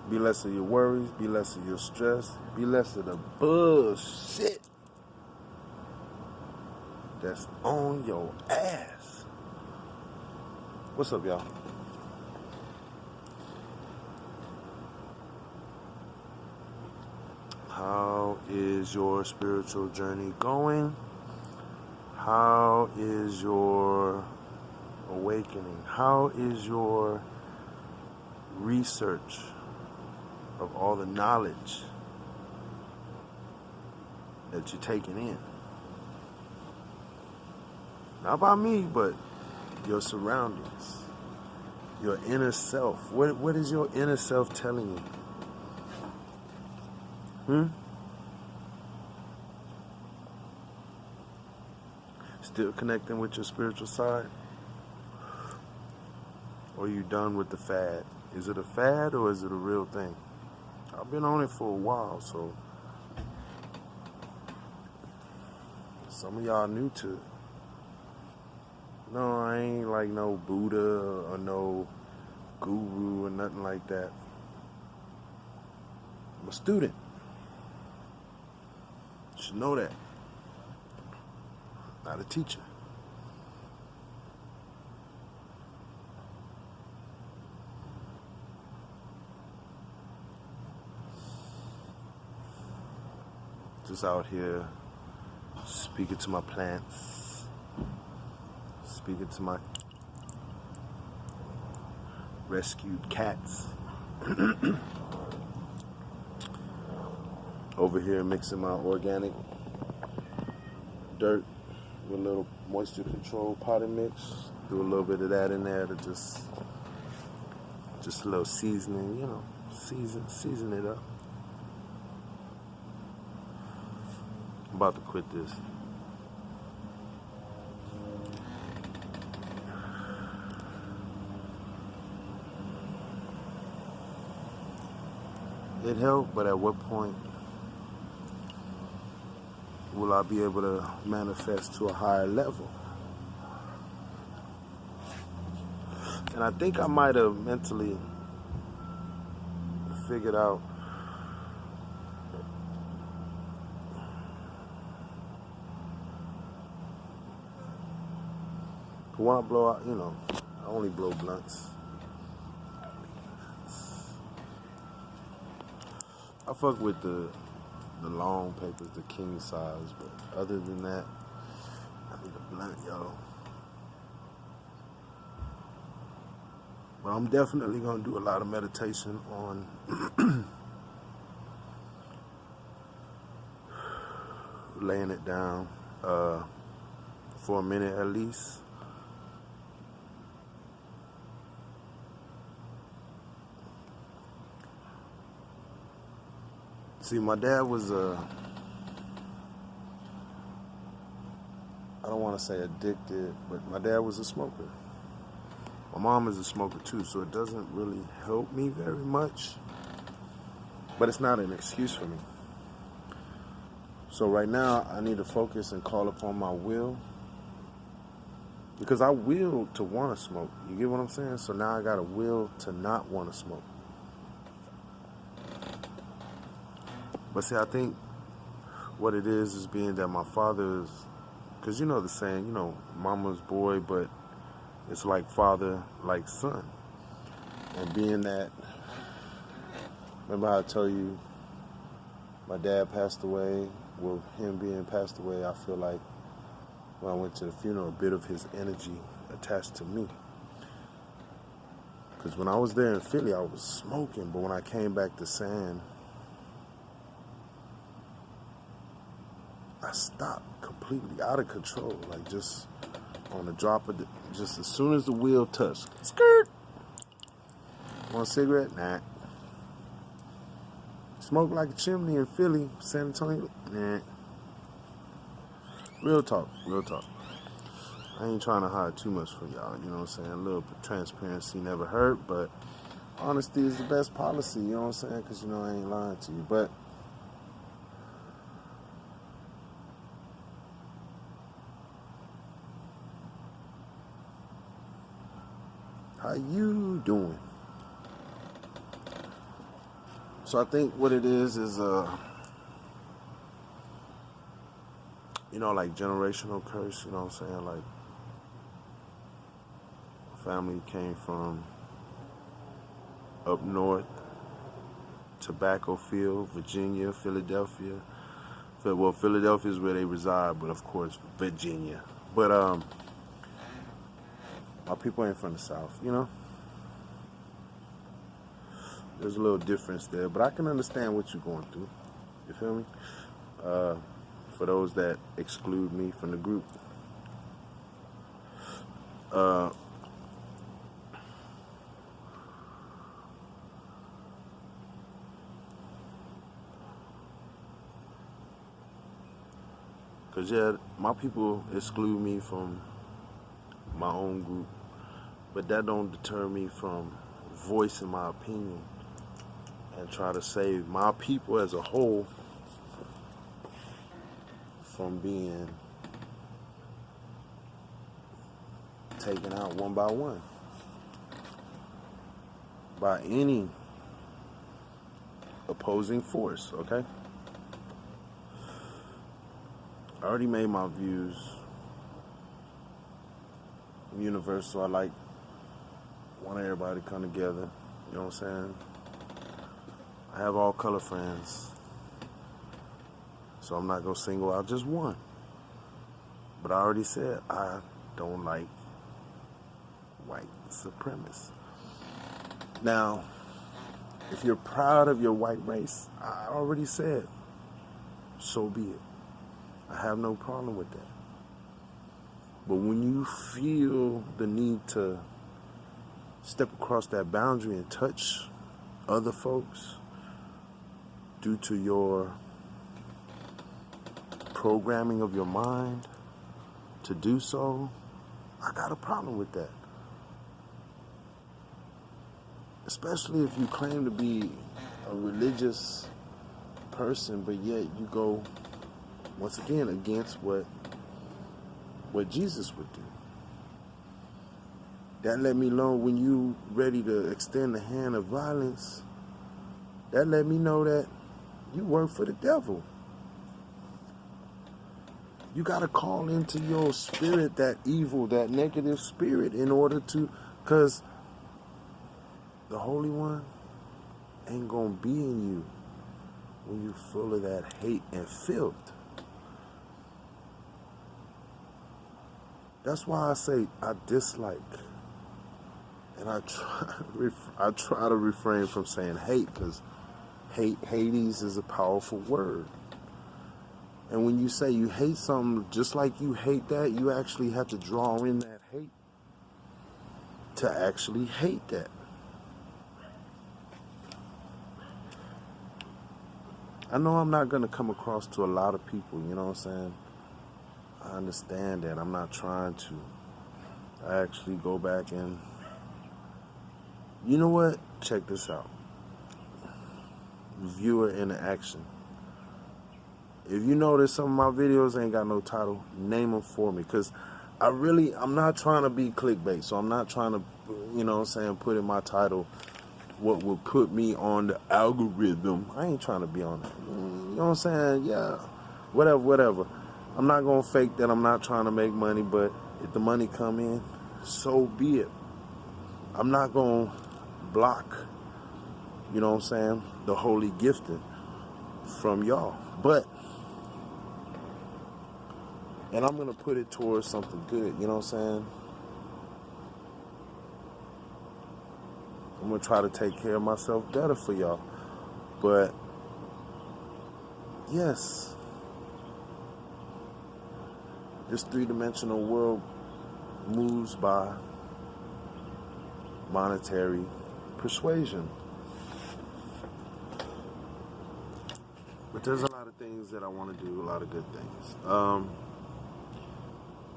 Be less of your worries. Be less of your stress. Be less of the bullshit that's on your ass. What's up, y'all? How is your spiritual journey going? How is your awakening? How is your research of all the knowledge that you're taking in? Not about me, but your surroundings, your inner self. What is your inner self telling you? Still connecting with your spiritual side? Or are you done with the fad? Is it a fad or is it a real thing? I've been on it for a while, so some of y'all new to it. No, I ain't like no Buddha or no guru or nothing like that. I'm a student. You should know that. Not a teacher. Just out here speaking to my plants, speaking to my rescued cats. Over here mixing my organic dirt with a little moisture control potting mix. Do a little bit of that in there to just a little seasoning, you know, season it up. I'm about to quit this. It helped, but at what point will I be able to manifest to a higher level? And I think I might have mentally figured out when I blow out, you know, I only blow blunts. I fuck with the long papers, the king size, but other than that, I need a blunt, yo. But I'm definitely gonna do a lot of meditation on laying it down for a minute at least. See, my dad was I don't want to say addicted, but my dad was a smoker. My mom is a smoker too, so it doesn't really help me very much. But it's not an excuse for me. So right now, I need to focus and call upon my will. Because I will to want to smoke. You get what I'm saying? So now I got a will to not want to smoke. But see, I think what it is being that my father is, because you know the saying, you know, mama's boy, but it's like father, like son. And being that, remember how I told you my dad passed away? Well, him being passed away, I feel like when I went to the funeral, a bit of his energy attached to me. Because when I was there in Philly, I was smoking, but when I came back to San, I stopped completely out of control, like just on the drop of just as soon as the wheel touched. Skirt! Want a cigarette? Nah. Smoke like a chimney in Philly, San Antonio? Nah. Real talk. I ain't trying to hide too much from y'all, you know what I'm saying? A little bit of transparency never hurt, but honesty is the best policy, you know what I'm saying? Because, you know, I ain't lying to you, but how you doing? So I think what it is, like generational curse, you know what I'm saying? Like, family came from up north, tobacco field, Virginia, Philadelphia. Well, Philadelphia is where they reside, but of course, Virginia. But my people ain't from the South, you know? There's a little difference there, but I can understand what you're going through. You feel me? For those that exclude me from the group. Because, yeah, my people exclude me from my own group, but that don't deter me from voicing my opinion and try to save my people as a whole from being taken out one by one by any opposing force, okay? I already made my views universal. I want everybody to come together, you know what I'm saying? I have all color friends, so I'm not going to single out just one. But I already said I don't like white supremacists. Now, if you're proud of your white race, I already said, so be it. I have no problem with that. But when you feel the need to step across that boundary and touch other folks due to your programming of your mind to do so, I got a problem with that. Especially if you claim to be a religious person, but yet you go, once again, against what Jesus would do. That let me know when you ready to extend the hand of violence, that let me know that you work for the devil. You got to call into your spirit that evil, that negative spirit in order to, because the Holy One ain't going to be in you when you're full of that hate and filth. That's why I say I dislike, and I try to refrain from saying hate, because Hades is a powerful word. And when you say you hate something, just like you hate that, you actually have to draw in that hate to actually hate that. I know I'm not going to come across to a lot of people, you know what I'm saying? I understand that. I'm not trying to. I actually go back and, you know what? Check this out. Viewer interaction. If you notice some of my videos ain't got no title, name them for me. Because I'm not trying to be clickbait. So I'm not trying to, you know what I'm saying, put in my title what will put me on the algorithm. I ain't trying to be on that. You know what I'm saying? Yeah. Whatever. I'm not going to fake that I'm not trying to make money, but if the money come in, so be it. I'm not going to block, you know what I'm saying, the holy gifting from y'all. And I'm going to put it towards something good, you know what I'm saying? I'm going to try to take care of myself better for y'all. But, yes, this three-dimensional world moves by monetary persuasion. But there's a lot of things that I want to do, a lot of good things.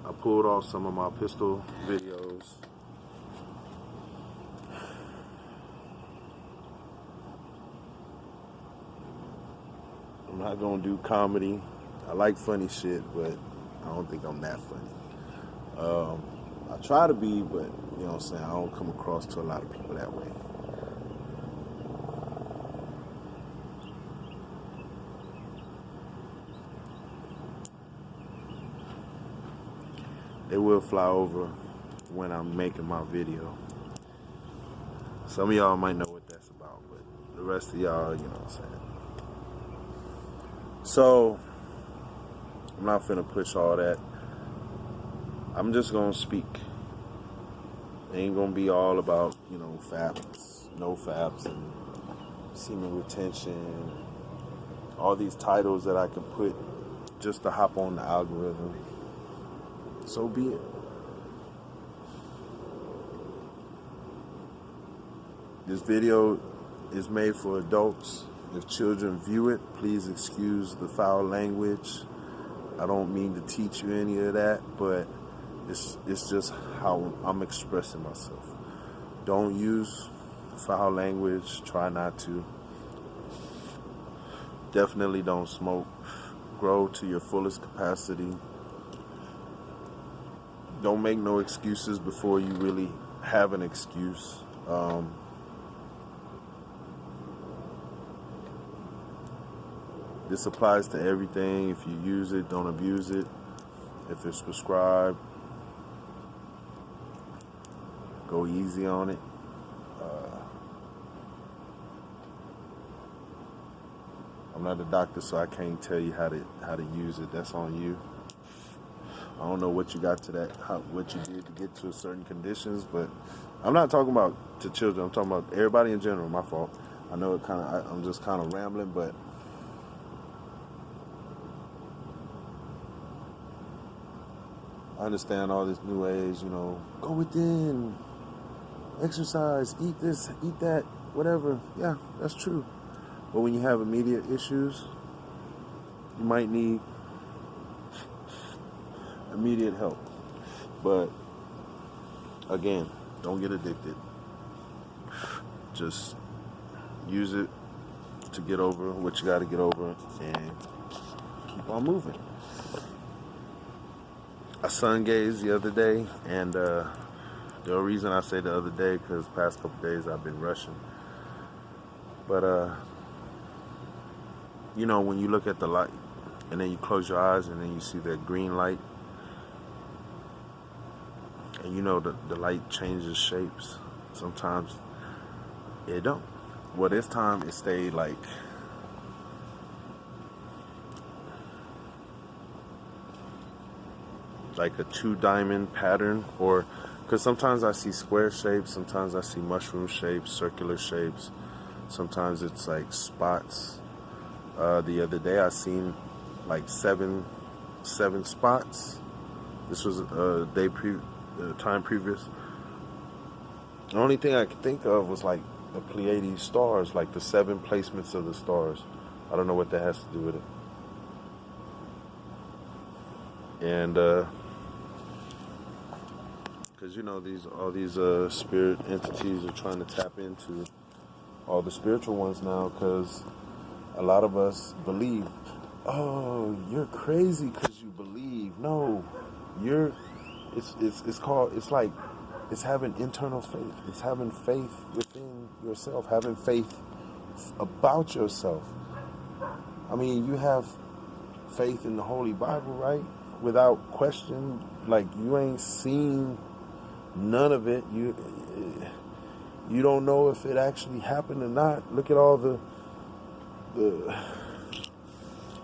I pulled off some of my pistol videos. I'm not going to do comedy. I like funny shit, but I don't think I'm that funny. I try to be, but, you know what I'm saying, I don't come across to a lot of people that way. they will fly over when I'm making my video. Some of y'all might know what that's about, but the rest of y'all, you know what I'm saying. So, I'm not finna push all that. I'm just gonna speak. It ain't gonna be all about, you know, faps, no faps, and semen retention, all these titles that I can put just to hop on the algorithm. So be it. This video is made for adults. If children view it, please excuse the foul language. I don't mean to teach you any of that, but it's just how I'm expressing myself. Don't use foul language. Try not to. Definitely don't smoke. Grow to your fullest capacity. Don't make no excuses before you really have an excuse. This applies to everything. If you use it, don't abuse it. If it's prescribed, go easy on it. I'm not a doctor, so I can't tell you how to use it. That's on you. I don't know what you got to that, what you did to get to certain conditions, but I'm not talking about to children. I'm talking about everybody in general. My fault. I know I'm just kind of rambling, but I understand all this new age, you know, go within, exercise, eat this, eat that, whatever. Yeah, that's true. But when you have immediate issues, you might need immediate help. But again, don't get addicted. Just use it to get over what you got to get over and keep on moving. I sun gazed the other day, and the reason I say the other day because past couple days I've been rushing. But you know, when you look at the light and then you close your eyes and then you see that green light, and you know the light changes shapes. Sometimes it don't. Well, this time it stayed like a 2-diamond pattern, or because sometimes I see square shapes, sometimes I see mushroom shapes, circular shapes, sometimes it's like spots. The other day I seen like seven spots. This was a time previous. The only thing I could think of was like the Pleiades stars, like the 7 placements of the stars. I don't know what that has to do with it. And because you know all these spirit entities are trying to tap into all the spiritual ones now, because a lot of us believe, oh, you're crazy because you believe. No, it's having internal faith. It's having faith within yourself, having faith about yourself. I mean, you have faith in the Holy Bible, right? Without question. Like, you ain't seen none of it. You don't know if it actually happened or not. Look at all the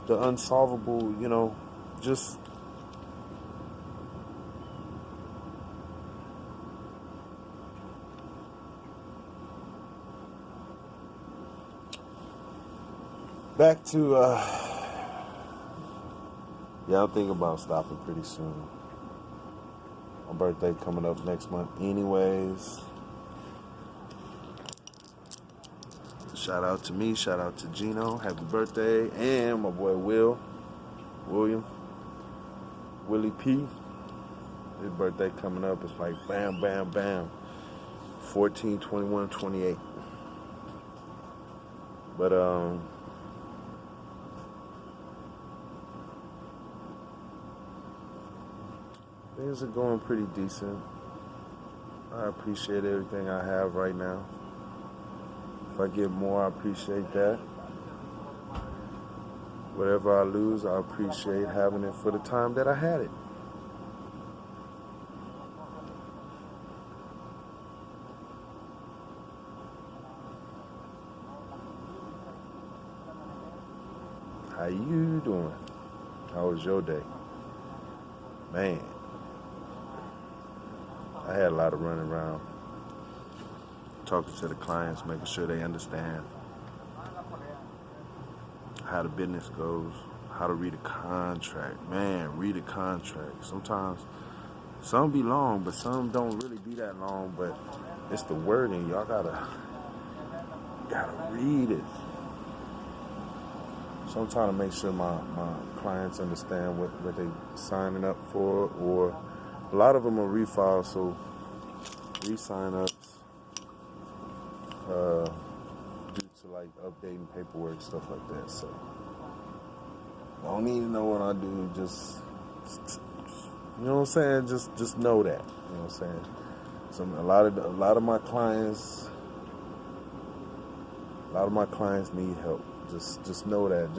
unsolvable, you know, just back to yeah, I'm thinking about stopping pretty soon. My birthday coming up next month anyways. Shout out to me, shout out to Gino, happy birthday, and my boy Willie P. His birthday coming up. It's like bam, bam, bam. 14, 21, 28. But things are going pretty decent. I appreciate everything I have right now. If I get more, I appreciate that. Whatever I lose, I appreciate having it for the time that I had it. How you doing? How was your day? Man, I had a lot of running around, talking to the clients, making sure they understand how the business goes, how to read a contract. Man, read a contract. Sometimes some be long, but some don't really be that long, but it's the wording. Y'all gotta read it. So I'm trying to make sure my clients understand what they signing up for, or a lot of them are refiles, so re-sign ups due to like updating paperwork, stuff like that. So I don't need to know what I do, just you know what I'm saying? Just know that. You know what I'm saying? A lot of my clients need help. Just know that.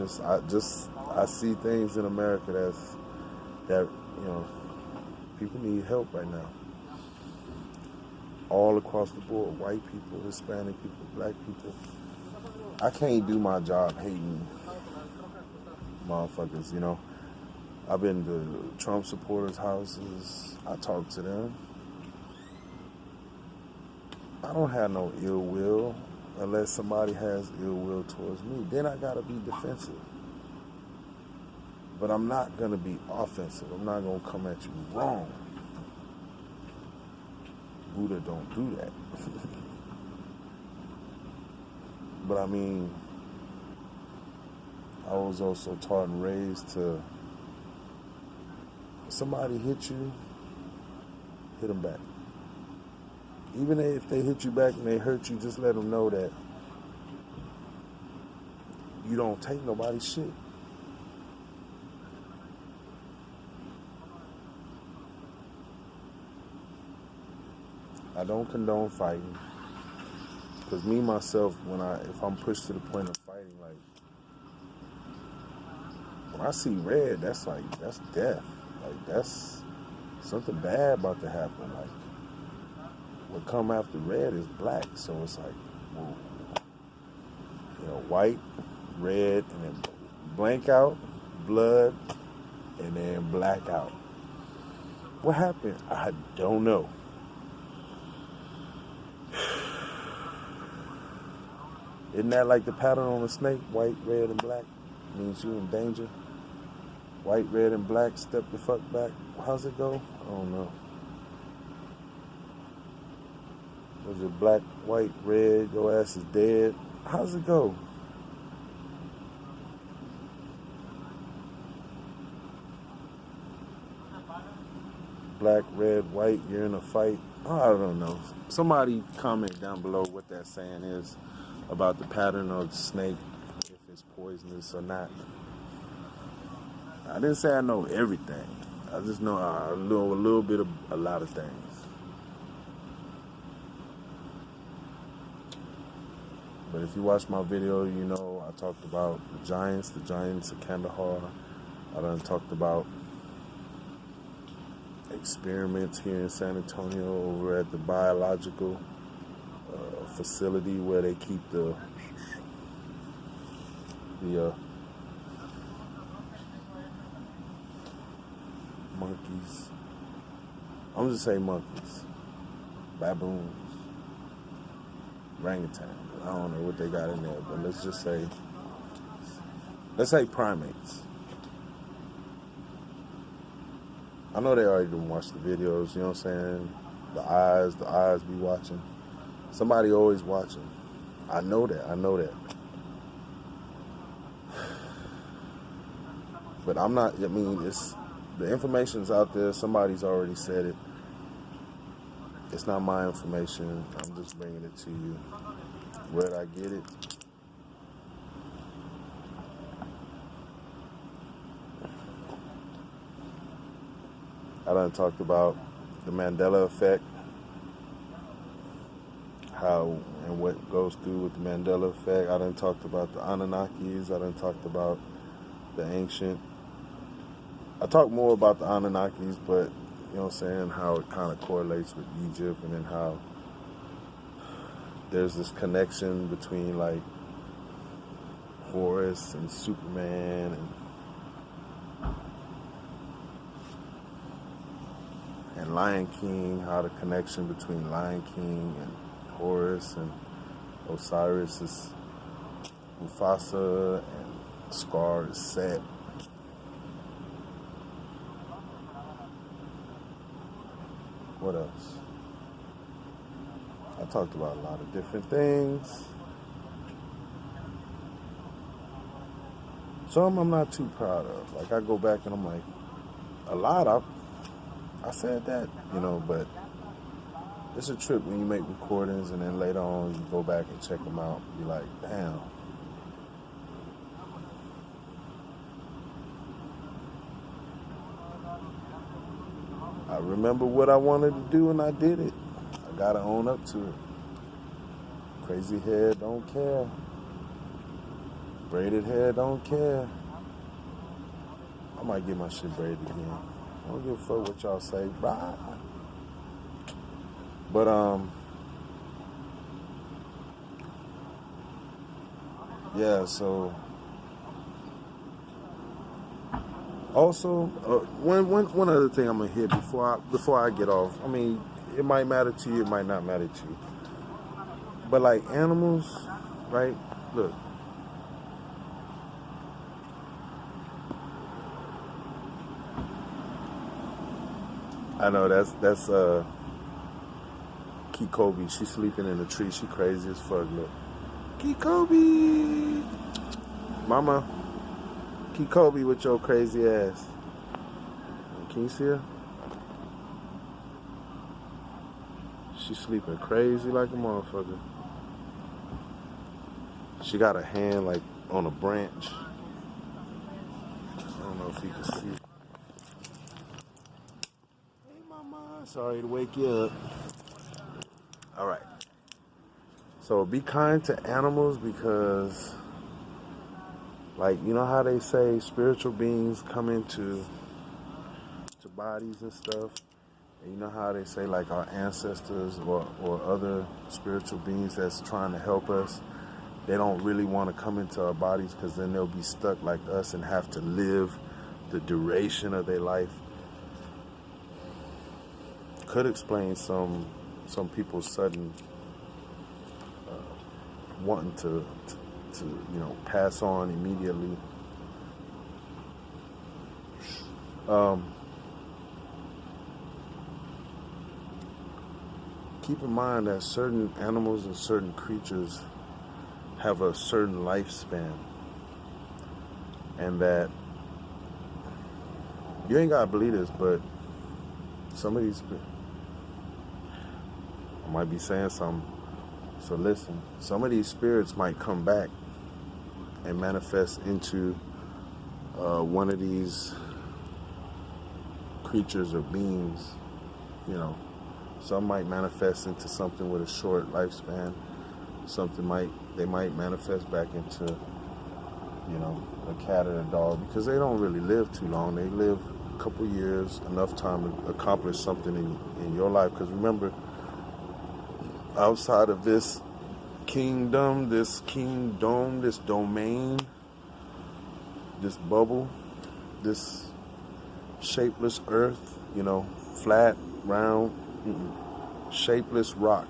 I see things in America that you know, people need help right now. All across the board, white people, Hispanic people, black people. I can't do my job hating motherfuckers, you know. I've been to Trump supporters' houses. I talk to them. I don't have no ill will unless somebody has ill will towards me. Then I gotta be defensive. But I'm not gonna be offensive. I'm not gonna come at you wrong. Buddha don't do that. But I mean, I was also taught and raised to, somebody hit you, hit them back. Even if they hit you back and they hurt you, just let them know that you don't take nobody's shit. I don't condone fighting. Because me, myself, if I'm pushed to the point of fighting, like, when I see red, that's death. Like, that's something bad about to happen. Like, what come after red is black. So it's like, whoa. You know, white, red, and then blank out, blood, and then black out. What happened? I don't know. Isn't that like the pattern on a snake? White, red, and black means you in danger. White, red, and black, step the fuck back. How's it go? I don't know. Was it black, white, red, your ass is dead? How's it go? Black, red, white, you're in a fight. Oh, I don't know. Somebody comment down below what that saying is about the pattern of the snake, if it's poisonous or not. I didn't say I know everything. I just know a little bit of a lot of things. But if you watch my video, you know I talked about the Giants of Kandahar. I done talked about experiments here in San Antonio over at the biological facility where they keep the monkeys. I'm just saying monkeys, baboons, orangutan. I don't know what they got in there, but let's say primates. I know they already done watched the videos, you know what I'm saying? The eyes be watching. Somebody always watching. I know that. But I'm not, I mean, the information's out there. Somebody's already said it. It's not my information. I'm just bringing it to you. Where'd I get it? I done talked about the Mandela effect, how and what goes through with the Mandela effect. I done talked about the Anunnakis. I done talked about the ancient. I talk more about the Anunnakis, but you know what I'm saying, how it kind of correlates with Egypt, and then how there's this connection between like Horus and Superman and Lion King, how the connection between Lion King and Horus and Osiris is Mufasa and Scar is Set. What else? I talked about a lot of different things. Some I'm not too proud of. Like I go back and I'm like, a lot I said that, but it's a trip when you make recordings and then later on you go back and check them out and be like, damn. I remember what I wanted to do and I did it. I gotta own up to it. Crazy hair, don't care. Braided hair, don't care. I might get my shit braided again. I don't give a fuck what y'all say. Bye. But, yeah, so. Also, one other thing I'm gonna hit before I get off. I mean, it might matter to you, it might not matter to you. But like animals, right? Look. I know that's Kikobi. She's sleeping in a tree. She crazy as fuck. Look, Kikobi, Mama, Kikobi with your crazy ass. Can you see her? She's sleeping crazy like a motherfucker. She got a hand like on a branch. I don't know if you can see. Sorry to wake you up. All right. So be kind to animals because, like, you know how they say spiritual beings come into bodies and stuff? And you know how they say, like, our ancestors or other spiritual beings that's trying to help us, they don't really want to come into our bodies because then they'll be stuck like us and have to live the duration of their life. Could explain some people's sudden wanting to pass on immediately. Keep in mind that certain animals and certain creatures have a certain lifespan, and that you ain't gotta believe this, but some of these, I might be saying something, so listen. Some of these spirits might come back and manifest into one of these creatures or beings. Some might manifest into something with a short lifespan. They might manifest back into, a cat or a dog, because they don't really live too long. They live a couple years, enough time to accomplish something in your life. Because remember, outside of this kingdom, this domain, this bubble, this shapeless earth, flat, round, shapeless rock.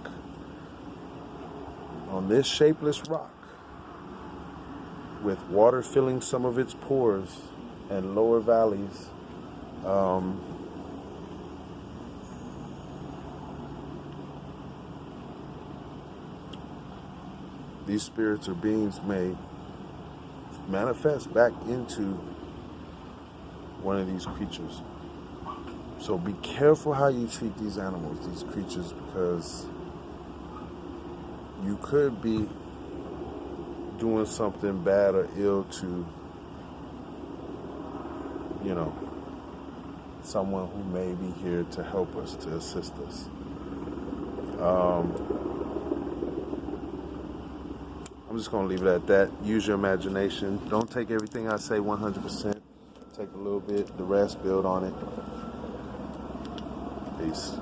On this shapeless rock, with water filling some of its pores and lower valleys, these spirits or beings may manifest back into one of these creatures. So be careful how you treat these animals, these creatures, because you could be doing something bad or ill to, someone who may be here to help us, to assist us. I'm just going to leave it at that. Use your imagination. Don't take everything I say 100%. Take a little bit, the rest, build on it. Peace.